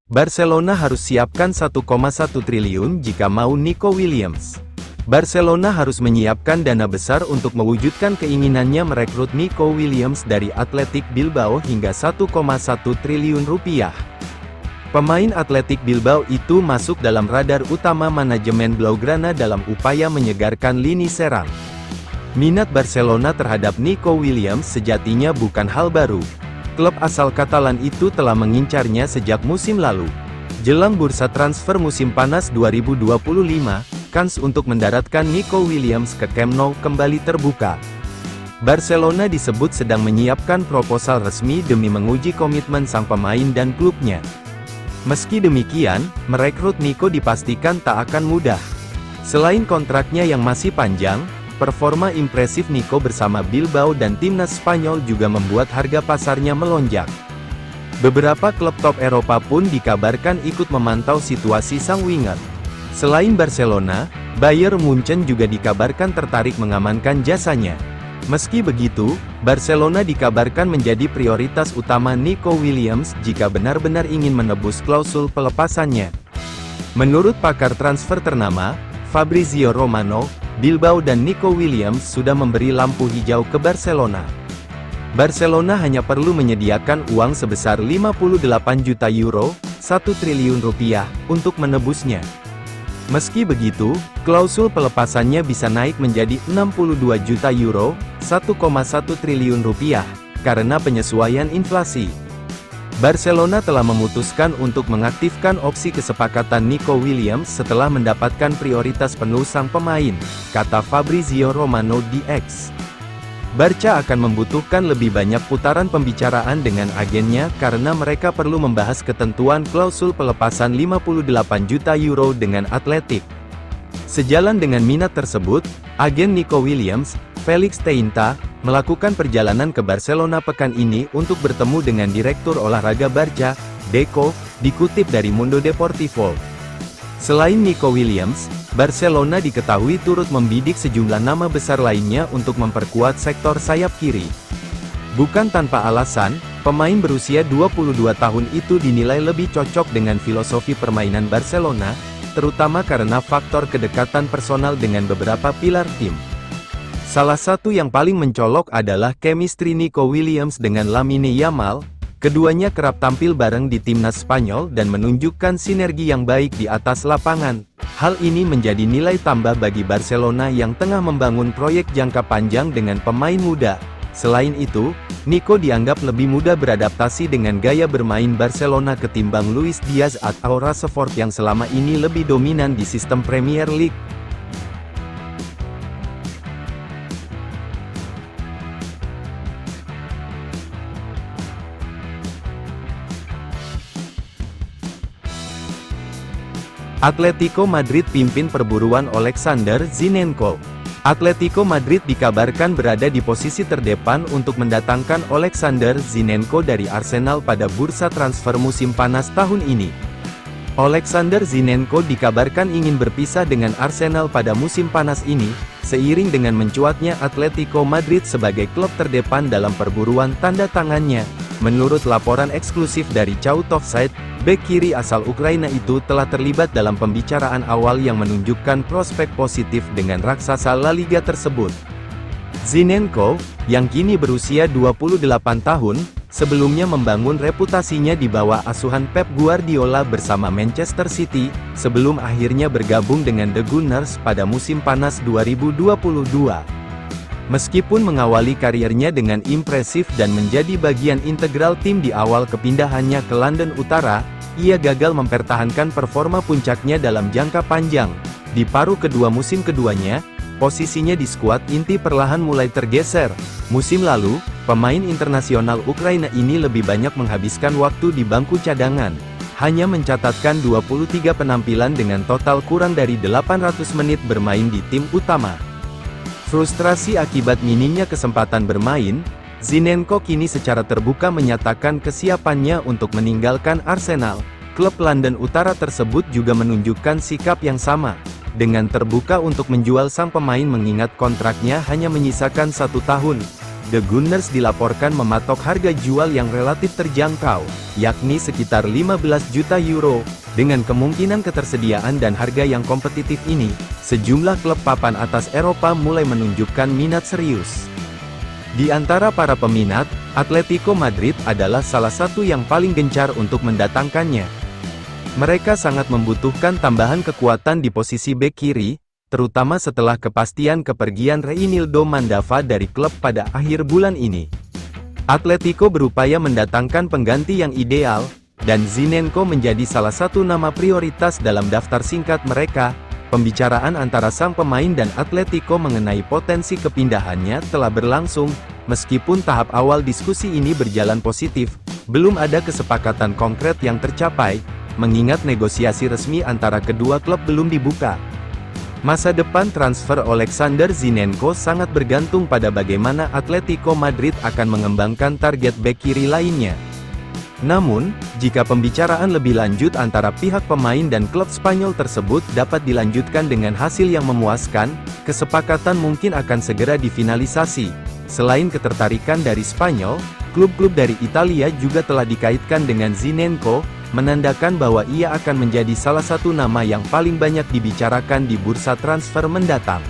Barcelona harus siapkan 1,1 triliun jika mau Nico Williams. Barcelona harus menyiapkan dana besar untuk mewujudkan keinginannya merekrut Nico Williams dari Athletic Bilbao hingga 1,1 triliun rupiah. Pemain Athletic Bilbao itu masuk dalam radar utama manajemen Blaugrana dalam upaya menyegarkan lini serang. Minat Barcelona terhadap Nico Williams sejatinya bukan hal baru. Klub asal Katalan itu telah mengincarnya sejak musim lalu. Jelang bursa transfer musim panas 2025, kans untuk mendaratkan Nico Williams ke Camp Nou kembali terbuka. Barcelona disebut sedang menyiapkan proposal resmi demi menguji komitmen sang pemain dan klubnya. Meski demikian, merekrut Nico dipastikan tak akan mudah. Selain kontraknya yang masih panjang, performa impresif Nico bersama Bilbao dan timnas Spanyol juga membuat harga pasarnya melonjak. Beberapa klub top Eropa pun dikabarkan ikut memantau situasi sang winger. Selain Barcelona, Bayern Munchen juga dikabarkan tertarik mengamankan jasanya. Meski begitu, Barcelona dikabarkan menjadi prioritas utama Nico Williams jika benar-benar ingin menebus klausul pelepasannya. Menurut pakar transfer ternama, Fabrizio Romano, Bilbao dan Nico Williams sudah memberi lampu hijau ke Barcelona. Barcelona hanya perlu menyediakan uang sebesar 58 juta euro, 1 triliun rupiah, untuk menebusnya. Meski begitu, klausul pelepasannya bisa naik menjadi 62 juta euro, 1,1 triliun rupiah, karena penyesuaian inflasi. Barcelona telah memutuskan untuk mengaktifkan opsi kesepakatan Nico Williams setelah mendapatkan prioritas penuh sang pemain, kata Fabrizio Romano di X. Barca akan membutuhkan lebih banyak putaran pembicaraan dengan agennya karena mereka perlu membahas ketentuan klausul pelepasan 58 juta euro dengan Athletic. Sejalan dengan minat tersebut, agen Nico Williams, Felix Teinta, melakukan perjalanan ke Barcelona pekan ini untuk bertemu dengan Direktur Olahraga Barca, Deco, dikutip dari Mundo Deportivo. Selain Nico Williams, Barcelona diketahui turut membidik sejumlah nama besar lainnya untuk memperkuat sektor sayap kiri. Bukan tanpa alasan, pemain berusia 22 tahun itu dinilai lebih cocok dengan filosofi permainan Barcelona, terutama karena faktor kedekatan personal dengan beberapa pilar tim. Salah satu yang paling mencolok adalah chemistry Nico Williams dengan Lamine Yamal. Keduanya kerap tampil bareng di timnas Spanyol dan menunjukkan sinergi yang baik di atas lapangan. Hal ini menjadi nilai tambah bagi Barcelona yang tengah membangun proyek jangka panjang dengan pemain muda. Selain itu, Nico dianggap lebih mudah beradaptasi dengan gaya bermain Barcelona ketimbang Luis Diaz atau Rashford yang selama ini lebih dominan di sistem Premier League. Atletico Madrid pimpin perburuan Alexander Zinchenko. Atletico Madrid dikabarkan berada di posisi terdepan untuk mendatangkan Alexander Zinchenko dari Arsenal pada bursa transfer musim panas tahun ini. Alexander Zinchenko dikabarkan ingin berpisah dengan Arsenal pada musim panas ini, seiring dengan mencuatnya Atletico Madrid sebagai klub terdepan dalam perburuan tanda tangannya. Menurut laporan eksklusif dari Chout Offside, bek kiri asal Ukraina itu telah terlibat dalam pembicaraan awal yang menunjukkan prospek positif dengan raksasa La Liga tersebut. Zinchenko, yang kini berusia 28 tahun, sebelumnya membangun reputasinya di bawah asuhan Pep Guardiola bersama Manchester City, sebelum akhirnya bergabung dengan The Gunners pada musim panas 2022. Meskipun mengawali karirnya dengan impresif dan menjadi bagian integral tim di awal kepindahannya ke London Utara, ia gagal mempertahankan performa puncaknya dalam jangka panjang. Di paruh kedua musim keduanya, posisinya di skuad inti perlahan mulai tergeser. Musim lalu, pemain internasional Ukraina ini lebih banyak menghabiskan waktu di bangku cadangan. Hanya mencatatkan 23 penampilan dengan total kurang dari 800 menit bermain di tim utama. Frustrasi akibat minimnya kesempatan bermain, Zinchenko kini secara terbuka menyatakan kesiapannya untuk meninggalkan Arsenal. Klub London Utara tersebut juga menunjukkan sikap yang sama, dengan terbuka untuk menjual sang pemain mengingat kontraknya hanya menyisakan 1 tahun. The Gunners dilaporkan mematok harga jual yang relatif terjangkau, yakni sekitar 15 juta euro. Dengan kemungkinan ketersediaan dan harga yang kompetitif ini, sejumlah klub papan atas Eropa mulai menunjukkan minat serius. Di antara para peminat, Atletico Madrid adalah salah satu yang paling gencar untuk mendatangkannya. Mereka sangat membutuhkan tambahan kekuatan di posisi bek kiri, terutama setelah kepastian kepergian Reinildo Mandava dari klub pada akhir bulan ini. Atletico berupaya mendatangkan pengganti yang ideal, dan Zinchenko menjadi salah satu nama prioritas dalam daftar singkat mereka. Pembicaraan antara sang pemain dan Atletico mengenai potensi kepindahannya telah berlangsung, meskipun tahap awal diskusi ini berjalan positif, belum ada kesepakatan konkret yang tercapai, mengingat negosiasi resmi antara kedua klub belum dibuka. Masa depan transfer Alexander Zinchenko sangat bergantung pada bagaimana Atletico Madrid akan mengembangkan target bek kiri lainnya. Namun, jika pembicaraan lebih lanjut antara pihak pemain dan klub Spanyol tersebut dapat dilanjutkan dengan hasil yang memuaskan, kesepakatan mungkin akan segera difinalisasi. Selain ketertarikan dari Spanyol, klub-klub dari Italia juga telah dikaitkan dengan Zinchenko, menandakan bahwa ia akan menjadi salah satu nama yang paling banyak dibicarakan di bursa transfer mendatang.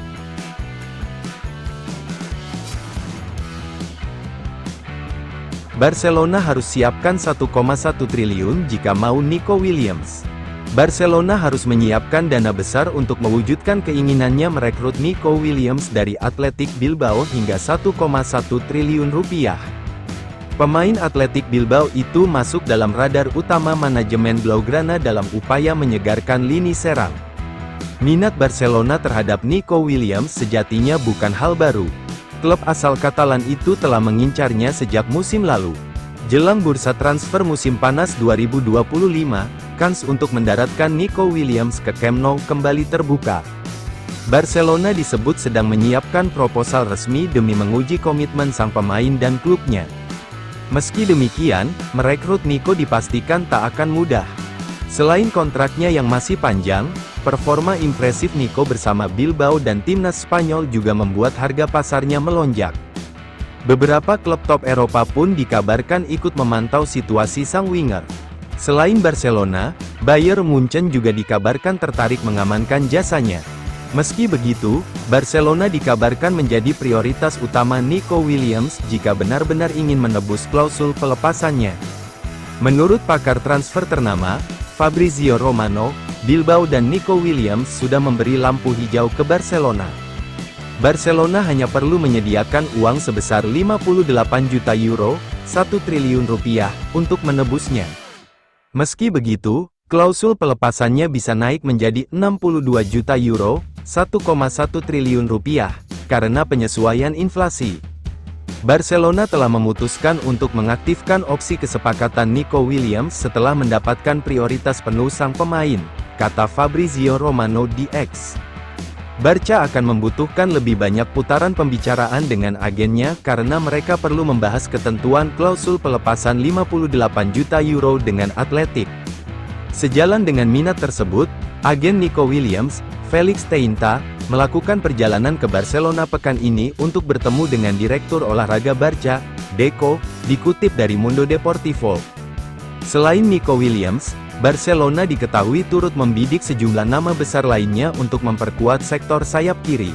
Barcelona harus siapkan 1,1 triliun jika mau Nico Williams. Barcelona harus menyiapkan dana besar untuk mewujudkan keinginannya merekrut Nico Williams dari Athletic Bilbao hingga 1,1 triliun rupiah. Pemain Athletic Bilbao itu masuk dalam radar utama manajemen Blaugrana dalam upaya menyegarkan lini serang. Minat Barcelona terhadap Nico Williams sejatinya bukan hal baru. Klub asal Katalan itu telah mengincarnya sejak musim lalu. Jelang bursa transfer musim panas 2025, kans untuk mendaratkan Nico Williams ke Camp Nou kembali terbuka. Barcelona disebut sedang menyiapkan proposal resmi demi menguji komitmen sang pemain dan klubnya. Meski demikian, merekrut Nico dipastikan tak akan mudah. Selain kontraknya yang masih panjang, performa impresif Nico bersama Bilbao dan timnas Spanyol juga membuat harga pasarnya melonjak. Beberapa klub top Eropa pun dikabarkan ikut memantau situasi sang winger. Selain Barcelona, Bayern Munchen juga dikabarkan tertarik mengamankan jasanya. Meski begitu, Barcelona dikabarkan menjadi prioritas utama Nico Williams jika benar-benar ingin menebus klausul pelepasannya. Menurut pakar transfer ternama, Fabrizio Romano, Bilbao dan Nico Williams sudah memberi lampu hijau ke Barcelona. Barcelona hanya perlu menyediakan uang sebesar 58 juta euro, 1 triliun rupiah, untuk menebusnya. Meski begitu, klausul pelepasannya bisa naik menjadi 62 juta euro, 1,1 triliun rupiah, karena penyesuaian inflasi. Barcelona telah memutuskan untuk mengaktifkan opsi kesepakatan Nico Williams setelah mendapatkan prioritas penuh sang pemain, kata Fabrizio Romano di X. Barca akan membutuhkan lebih banyak putaran pembicaraan dengan agennya karena mereka perlu membahas ketentuan klausul pelepasan 58 juta euro dengan Athletic. Sejalan dengan minat tersebut, agen Nico Williams, Felix Teinta, melakukan perjalanan ke Barcelona pekan ini untuk bertemu dengan Direktur Olahraga Barca, Deco, dikutip dari Mundo Deportivo. Selain Nico Williams, Barcelona diketahui turut membidik sejumlah nama besar lainnya untuk memperkuat sektor sayap kiri.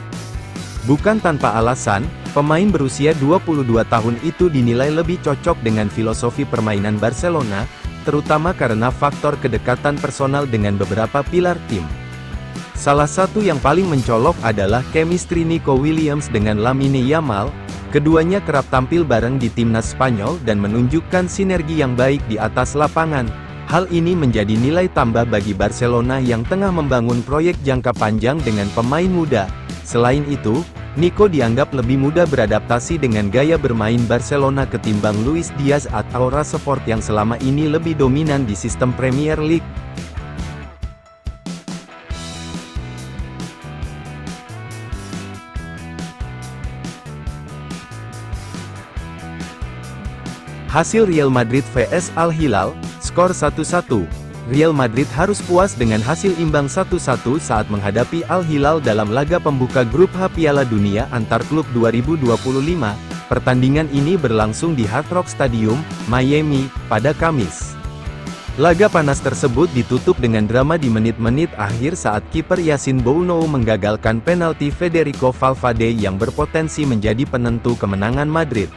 Bukan tanpa alasan, pemain berusia 22 tahun itu dinilai lebih cocok dengan filosofi permainan Barcelona, terutama karena faktor kedekatan personal dengan beberapa pilar tim. Salah satu yang paling mencolok adalah chemistry Nico Williams dengan Lamine Yamal. Keduanya kerap tampil bareng di timnas Spanyol dan menunjukkan sinergi yang baik di atas lapangan. Hal ini menjadi nilai tambah bagi Barcelona yang tengah membangun proyek jangka panjang dengan pemain muda. Selain itu, Nico dianggap lebih mudah beradaptasi dengan gaya bermain Barcelona ketimbang Luis Diaz atau Rashford yang selama ini lebih dominan di sistem Premier League. Hasil Real Madrid vs Al Hilal, skor 1-1. Real Madrid harus puas dengan hasil imbang 1-1 saat menghadapi Al Hilal dalam laga pembuka grup H Piala Dunia antar klub 2025, Pertandingan ini berlangsung di Hard Rock Stadium, Miami, pada Kamis. Laga panas tersebut ditutup dengan drama di menit-menit akhir saat kiper Yassine Bounou menggagalkan penalti Federico Valverde yang berpotensi menjadi penentu kemenangan Madrid.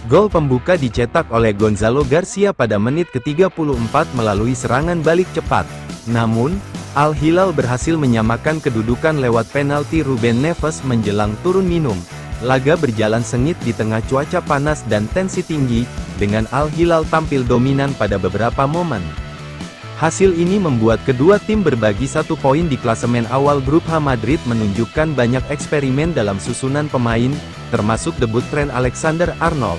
Gol pembuka dicetak oleh Gonzalo Garcia pada menit ke-34 melalui serangan balik cepat. Namun, Al Hilal berhasil menyamakan kedudukan lewat penalti Ruben Neves menjelang turun minum. Laga berjalan sengit di tengah cuaca panas dan tensi tinggi, dengan Al Hilal tampil dominan pada beberapa momen. Hasil ini membuat kedua tim berbagi 1 poin di klasemen awal grup H. Madrid menunjukkan banyak eksperimen dalam susunan pemain, termasuk debut Trent Alexander-Arnold.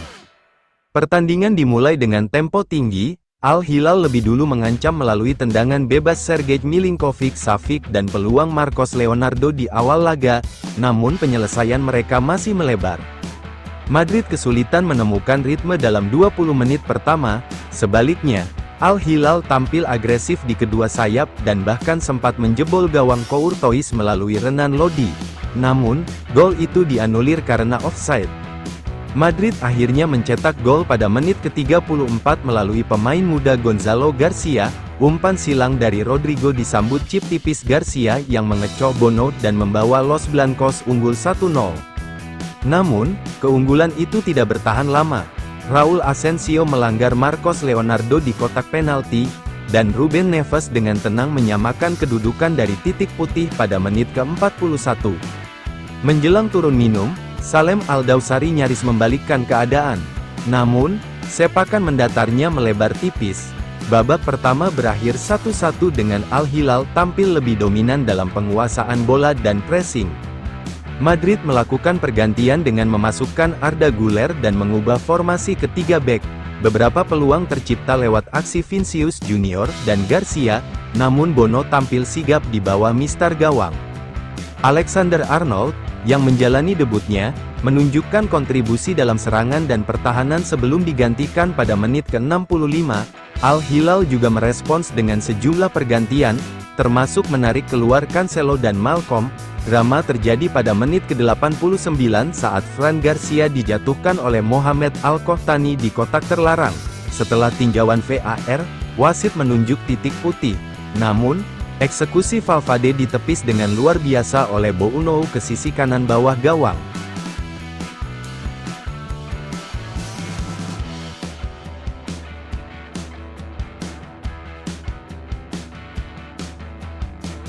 Pertandingan dimulai dengan tempo tinggi. Al Hilal lebih dulu mengancam melalui tendangan bebas Sergej Milinkovic-Savic dan peluang Marcos Leonardo di awal laga, namun penyelesaian mereka masih melebar. Madrid kesulitan menemukan ritme dalam 20 menit pertama, sebaliknya, Al Hilal tampil agresif di kedua sayap dan bahkan sempat menjebol gawang Courtois melalui Renan Lodi. Namun, gol itu dianulir karena offside. Madrid akhirnya mencetak gol pada menit ke-34 melalui pemain muda Gonzalo Garcia. Umpan silang dari Rodrigo disambut chip tipis Garcia yang mengecoh Bono dan membawa Los Blancos unggul 1-0. Namun, keunggulan itu tidak bertahan lama. Raul Asensio melanggar Marcos Leonardo di kotak penalti, dan Ruben Neves dengan tenang menyamakan kedudukan dari titik putih pada menit ke-41. Menjelang turun minum, Salem Al-Dawsari nyaris membalikkan keadaan. Namun, sepakan mendatarnya melebar tipis. Babak pertama berakhir 1-1 dengan Al Hilal tampil lebih dominan dalam penguasaan bola dan pressing. Madrid melakukan pergantian dengan memasukkan Arda Güler dan mengubah formasi ke 3 bek. Beberapa peluang tercipta lewat aksi Vinicius Junior dan Garcia, namun Bono tampil sigap di bawah mistar gawang. Alexander-Arnold, yang menjalani debutnya, menunjukkan kontribusi dalam serangan dan pertahanan sebelum digantikan pada menit ke-65. Al Hilal juga merespons dengan sejumlah pergantian, termasuk menarik keluar Cancelo dan Malcolm. Drama terjadi pada menit ke-89 saat Fran Garcia dijatuhkan oleh Mohamed Al-Kohtani di kotak terlarang. Setelah tinjauan VAR, wasit menunjuk titik putih. Namun, eksekusi Valverde ditepis dengan luar biasa oleh Bounou ke sisi kanan bawah gawang.